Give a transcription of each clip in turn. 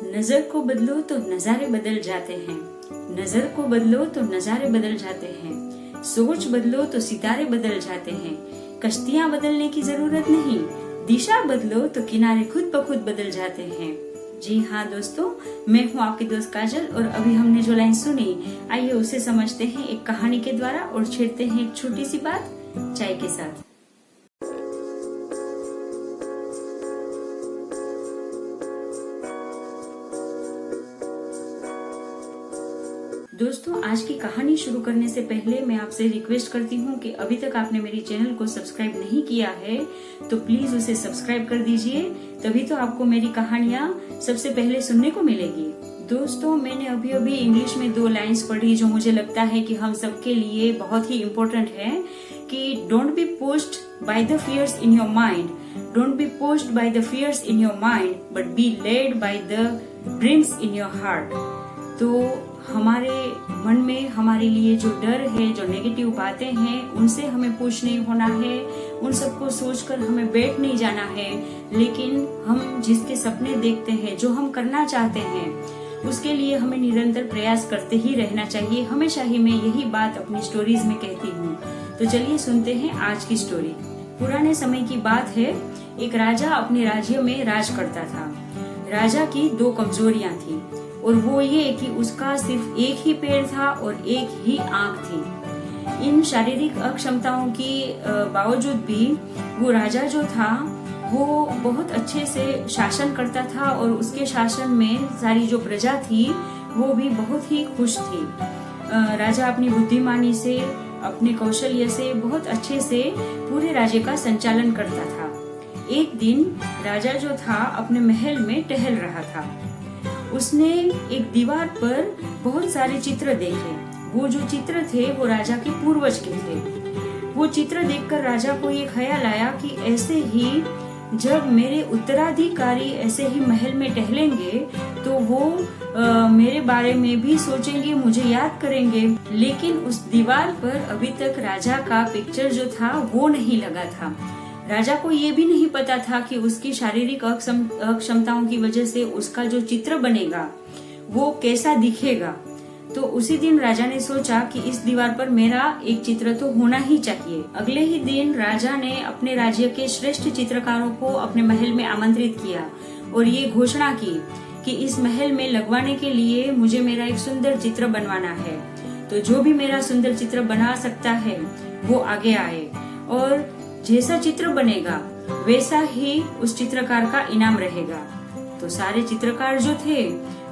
नजर को बदलो तो नजारे बदल जाते हैं, नजर को बदलो तो नजारे बदल जाते हैं, सोच बदलो तो सितारे बदल जाते हैं। कश्तियां बदलने की जरूरत नहीं, दिशा बदलो तो किनारे खुद ब खुद बदल जाते हैं। जी हाँ दोस्तों, मैं हूँ आपकी दोस्त काजल और अभी हमने जो लाइन सुनी, आइए उसे समझते हैं एक कहानी के द्वारा और छेड़ते हैं एक छोटी सी बात चाय के साथ। दोस्तों, आज की कहानी शुरू करने से पहले मैं आपसे रिक्वेस्ट करती हूँ कि अभी तक आपने मेरी चैनल को सब्सक्राइब नहीं किया है तो प्लीज उसे सब्सक्राइब कर दीजिए, तभी तो आपको मेरी कहानियाँ सबसे पहले सुनने को मिलेगी। दोस्तों, मैंने अभी अभी इंग्लिश में 2 लाइंस पढ़ी जो मुझे लगता है कि हम सबके लिए बहुत ही इम्पोर्टेंट है कि don't be pushed by the fears in your mind, don't be pushed by the fears in your mind but be led by the dreams in your heart. तो हमारे मन में हमारे लिए जो डर है, जो नेगेटिव बातें हैं, उनसे हमें पुश नहीं होना है, उन सबको सोचकर हमें बैठ नहीं जाना है, लेकिन हम जिसके सपने देखते हैं, जो हम करना चाहते हैं, उसके लिए हमें निरंतर प्रयास करते ही रहना चाहिए। हमेशा ही मैं यही बात अपनी स्टोरीज में कहती हूँ। तो चलिए सुनते हैं आज की स्टोरी। पुराने समय की बात है, एक राजा अपने राज्य में राज करता था। राजा की 2 कमजोरियां थी और वो ये कि उसका सिर्फ एक ही पैर था और एक ही आंख थी। इन शारीरिक अक्षमताओं की बावजूद भी वो राजा जो था वो बहुत अच्छे से शासन करता था और उसके शासन में सारी जो प्रजा थी वो भी बहुत ही खुश थी। राजा अपनी बुद्धिमानी से, अपने कौशल्य से बहुत अच्छे से पूरे राज्य का संचालन करता था। एक दिन राजा जो था अपने महल में टहल रहा था। उसने एक दीवार पर बहुत सारे चित्र देखे। वो जो चित्र थे वो राजा के पूर्वज के थे। वो चित्र देखकर राजा को ये ख्याल आया कि ऐसे ही जब मेरे उत्तराधिकारी ऐसे ही महल में टहलेंगे तो वो मेरे बारे में भी सोचेंगे, मुझे याद करेंगे। लेकिन उस दीवार पर अभी तक राजा का पिक्चर जो था वो नहीं लगा था। राजा को ये भी नहीं पता था कि उसकी शारीरिक अक्षमताओं की वजह से उसका जो चित्र बनेगा वो कैसा दिखेगा। तो उसी दिन राजा ने सोचा कि इस दीवार पर मेरा एक चित्र तो होना ही चाहिए। अगले ही दिन राजा ने अपने राज्य के श्रेष्ठ चित्रकारों को अपने महल में आमंत्रित किया और ये घोषणा की कि इस महल में लगवाने के लिए मुझे मेरा एक सुंदर चित्र बनवाना है। तो जो भी मेरा सुंदर चित्र बना सकता है वो आगे आए और जैसा चित्र बनेगा वैसा ही उस चित्रकार का इनाम रहेगा। तो सारे चित्रकार जो थे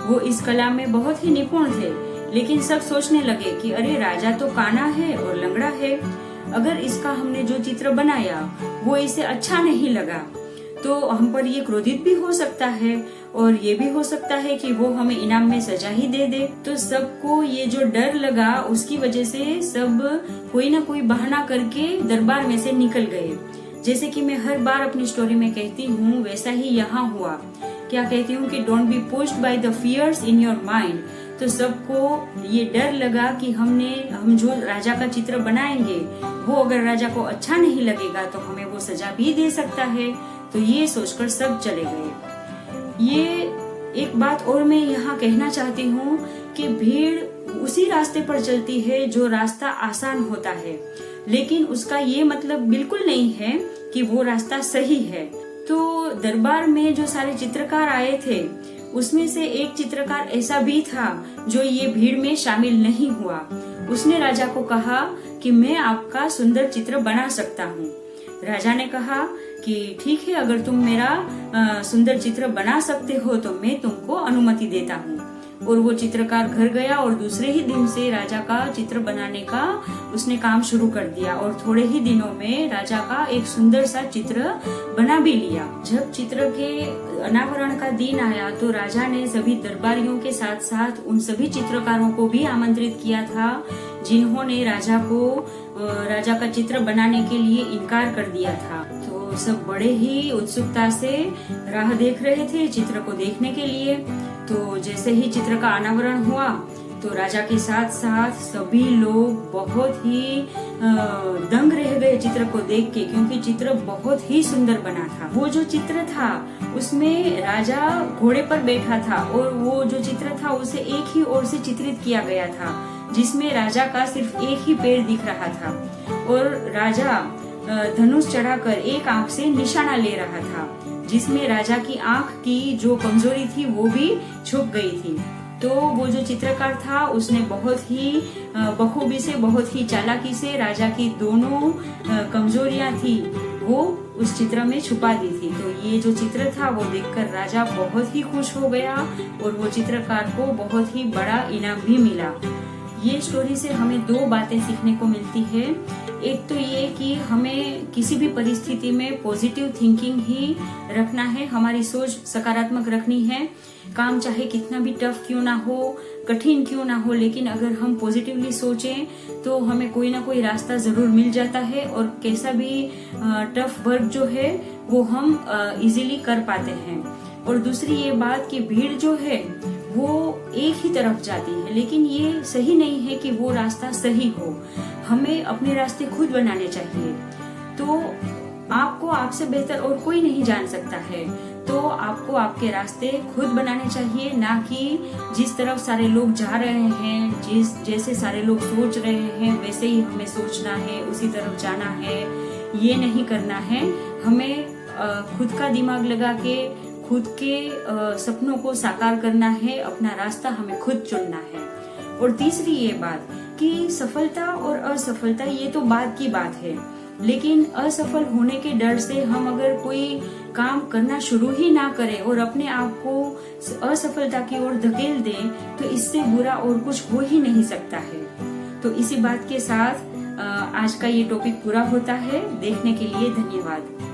वो इस कला में बहुत ही निपुण थे, लेकिन सब सोचने लगे कि अरे राजा तो काना है और लंगड़ा है, अगर इसका हमने जो चित्र बनाया वो इसे अच्छा नहीं लगा तो हम पर ये क्रोधित भी हो सकता है और ये भी हो सकता है कि वो हमें इनाम में सजा ही दे दे। तो सबको ये जो डर लगा उसकी वजह से सब कोई ना कोई बहाना करके दरबार में से निकल गए। जैसे कि मैं हर बार अपनी स्टोरी में कहती हूँ वैसा ही यहाँ हुआ। क्या कहती हूँ कि don't be pushed by the fears in your mind. तो सबको ये डर लगा कि हम जो राजा का चित्र बनाएंगे वो अगर राजा को अच्छा नहीं लगेगा तो हमें वो सजा भी दे सकता है। तो ये सोचकर सब चले गए। ये एक बात और मैं यहाँ कहना चाहती हूँ कि भीड़ उसी रास्ते पर चलती है जो रास्ता आसान होता है, लेकिन उसका ये मतलब बिल्कुल नहीं है कि वो रास्ता सही है। तो दरबार में जो सारे चित्रकार आए थे उसमें से एक चित्रकार ऐसा भी था जो ये भीड़ में शामिल नहीं हुआ। उसने राजा को कहा कि मैं आपका सुंदर चित्र बना सकता हूँ। राजा ने कहा कि ठीक है, अगर तुम मेरा सुंदर चित्र बना सकते हो तो मैं तुमको अनुमति देता हूँ। और वो चित्रकार घर गया और दूसरे ही दिन से राजा का चित्र बनाने का उसने काम शुरू कर दिया और थोड़े ही दिनों में राजा का एक सुंदर सा चित्र बना भी लिया। जब चित्र के अनावरण का दिन आया तो राजा ने सभी दरबारियों के साथ साथ उन सभी चित्रकारों को भी आमंत्रित किया था जिन्होंने राजा का चित्र बनाने के लिए इनकार कर दिया था। तो सब बड़े ही उत्सुकता से राह देख रहे थे चित्र को देखने के लिए। तो जैसे ही चित्र का अनावरण हुआ तो राजा के साथ साथ सभी लोग बहुत ही दंग रह गए चित्र को देख के, क्योंकि चित्र बहुत ही सुंदर बना था। वो जो चित्र था उसमें राजा घोड़े पर बैठा था और वो जो चित्र था उसे एक ही ओर से चित्रित किया गया था, जिसमें राजा का सिर्फ एक ही पैर दिख रहा था और राजा धनुष चढ़ाकर एक आंख से निशाना ले रहा था, जिसमें राजा की आंख की जो कमजोरी थी वो भी छुप गई थी। तो वो जो चित्रकार था उसने बहुत ही बखूबी से, बहुत ही चालाकी से राजा की दोनों कमजोरियां थी वो उस चित्र में छुपा दी थी। तो ये जो चित्र था वो देखकर राजा बहुत ही खुश हो गया और वो चित्रकार को बहुत ही बड़ा इनाम भी मिला। ये स्टोरी से हमें दो बातें सीखने को मिलती है। एक तो ये कि हमें किसी भी परिस्थिति में पॉजिटिव थिंकिंग ही रखना है, हमारी सोच सकारात्मक रखनी है। काम चाहे कितना भी टफ क्यों ना हो, कठिन क्यों ना हो, लेकिन अगर हम पॉजिटिवली सोचें तो हमें कोई ना कोई रास्ता जरूर मिल जाता है और कैसा भी टफ वर्क जो है वो हम इजीली कर पाते हैं। और दूसरी ये बात कि भीड़ जो है वो एक ही तरफ जाती है, लेकिन ये सही नहीं है कि वो रास्ता सही हो। हमें अपने रास्ते खुद बनाने चाहिए। तो आपको आपसे बेहतर और कोई नहीं जान सकता है, तो आपको आपके रास्ते खुद बनाने चाहिए, ना कि जिस तरफ सारे लोग जा रहे हैं, जैसे सारे लोग सोच रहे हैं वैसे ही हमें सोचना है, उसी तरफ जाना है। ये नहीं करना है। हमें खुद का दिमाग लगा के खुद के सपनों को साकार करना है, अपना रास्ता हमें खुद चुनना है। और तीसरी ये बात कि सफलता और असफलता ये तो बाद की बात है, लेकिन असफल होने के डर से हम अगर कोई काम करना शुरू ही ना करें और अपने आप को असफलता की ओर धकेल दें, तो इससे बुरा और कुछ हो ही नहीं सकता है। तो इसी बात के साथ आज का ये टॉपिक पूरा होता है। देखने के लिए धन्यवाद।